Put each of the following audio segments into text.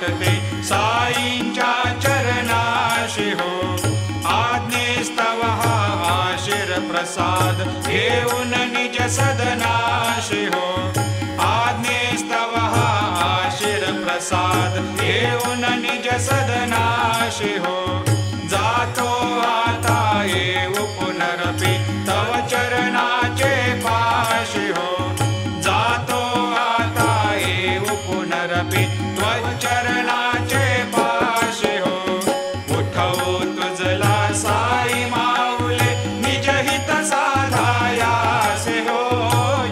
वाटते साईंच्या चरणाशी हो. आज्ञेस्तव हा आशीर प्रसाद घेऊन निज सदनाशी हो. आज्ञेस्तव हा आशीर प्रसाद घेऊन निज सदनाशी हो. जातो आता येऊ पुनरपि तव चरणाचे पाशी हो. जातो आता येऊ पुनरपि त्व चरणाचे पाशी हो. उठवू तुझला साई माऊले निज हित साधायासे हो.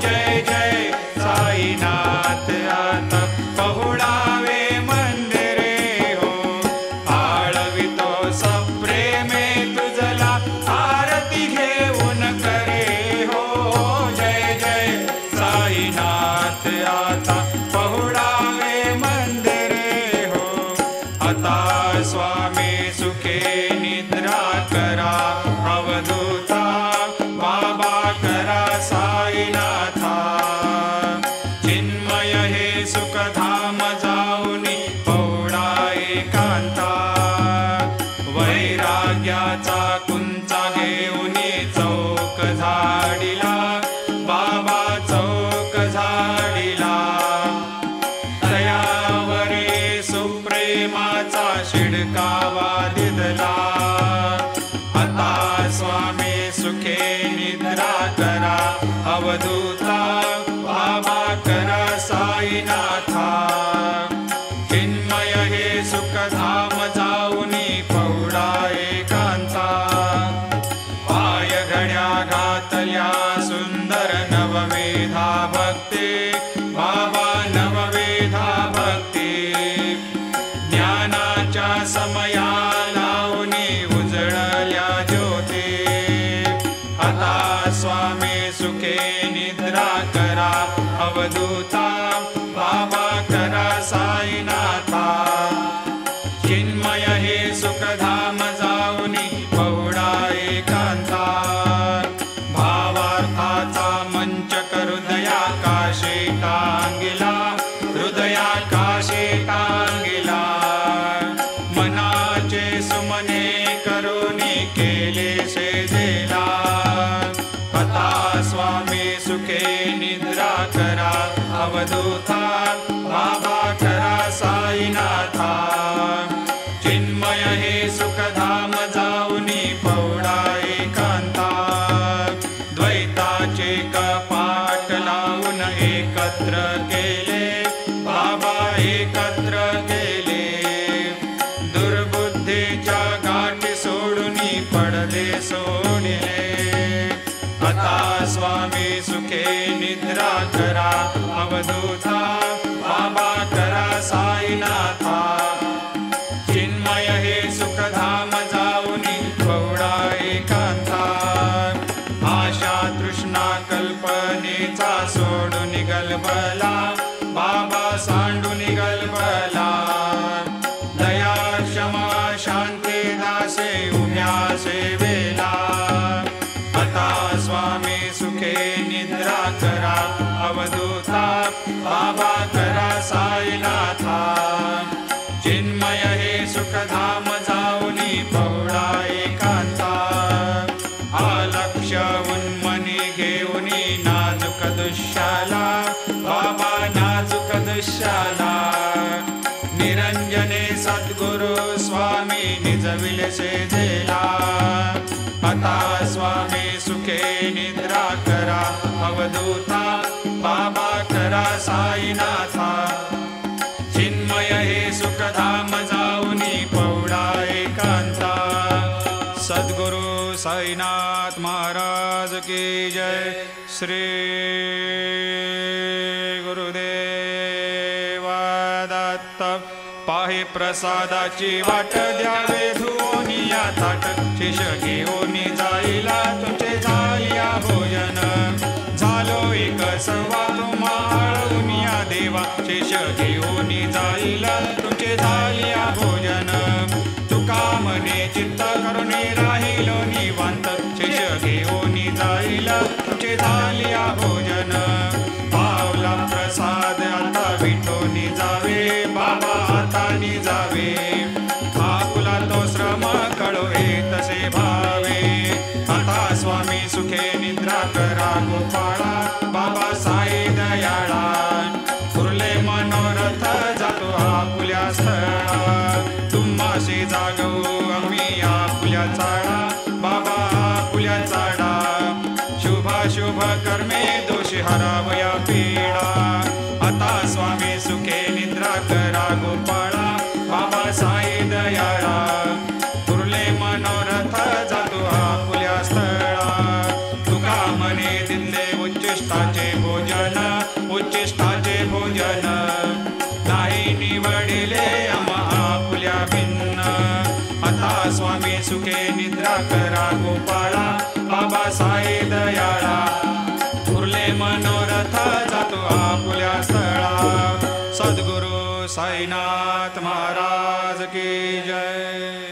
जय जय साईनाथ आता पहुडावे मंदिरे हो. आळवितो सप्रेमे तुझला आरती घेऊन करे हो. जय जय साईनाथ आता पहुडावे मंदिरे हो. आता स्वामी सुखे निद्रा करा अवधूता बाबा करा साईनाथा. चिन्मय हे सुखधाम जाऊनी पौडा एकांता. वैराग्याचा कुंचा घेऊनी चौक झाडिला बाबा चौक झाडिला. तयावरे सुप्रेमाचा शिडकावा दिदला. आता स्वामी सुखे निद्रा करा अवधूता बाबा करा साईनाथा. चिन्मय हे सुखधाम जाऊनी पौडा एकांता. पाय घड्या घातल्या सुंदर नववेधा भक्ती बाबा नववेधा भक्ती. ज्ञानाच्या समया लावणी उजळल्या ज्योती. आता स्वामी सुखे निद्रा करा अवधूता बाबा करा साईनाथा. चिन्मय हे सुखधाम जाऊनी पौडा एकांता. भावार्थाचा मंच हृदयाकाशे टांगिला हृदयाकाशे टांगिला. मनाचे सुमने करुणी केले सेजेला. आता स्वामी सुखे निद्रा करा अवधूता बाबा करा साईनाथा. चिन्मय हे सुखधाम जाऊनी पौडा एकांता. द्वैताचे कपाट लावून एकत्र केले बाबा एकत्र केले. दुर्बुद्धीच्या गाठी सोडूनी पडदे सोडिले. आता स्वामी सुखे निद्रा करा अवधूता बाबा करा साईनाथा. चिन्मय हे सुखधाम जाऊनी पौडा एकांता. आशा तृष्णा कल्पनेचा सोडून गलबला बाबा सांडून गलबला. दया क्षमा शांती दासे उभ्या सेवेला. आता स्वामी सुखे निद्रा करा अवधूता बाबा करा साईनाथा. चिन्मय हे सुखधाम जाऊनी पौडा एकांता. आलक्ष उन्मनी घेऊनी नाजुक दुःशाला बाबा नाजुक दुःशाला. निरंजने सद्गुरु स्वामी निजविले सेजेला. आता स्वामी सुखे निद्रा करा अवधूता बाबा करा साईनाथा. चिन्मय हे सुखधाम जाऊनी पौडा एकांता. सद्गुरु साईनाथ महाराज की जय. श्री गुरुदेवा दत्त. पाहे प्रसादाची वाट द्यावे धुवोनी या थाट. शिष घेऊनी जाईला तुझे झालिया भोजन. झालो एक सर्वा तुम्हा आळवूनिया देवा. शिष घेऊनी जाईला तुझे झालिया भोजन. तुका मने चित्त करुणी राहिलो निवांत. शिष घेऊनी जाईला तुझे झालिया भोजन. पावला प्रसाद आता विठोनी जावे बाबा आता ठिकाणी जावे आपुला तो श्रम कळो तसे भावे आता स्वामी सुखे निद्रा करा गोपाळा बाबा साई दयाळा फुरले मनोरथ जातो आपुल्या स्थळा तुम्हाशी जागवू आम्ही आपुल्या चाळा बाबा आपुल्या चाडा शुभ कर्मे दोषी हरावया पीडा आता स्वामी सुखे निद्रा करा गोपाळा बाबा साई दयाळा फुरले मनोरथ जातो आपुल्या स्थळा तुका मने दिले उच्चिष्टाचे भोजन नाही निवडिले आम्हा आपुल्या भिन्न आता स्वामी सुखे निद्रा करा गोपाळा बाबा साई दयाळा फुरले मनोरथ जातो आपुल्या स्थळा सद्गुरु साईनाथ महाराज की जय।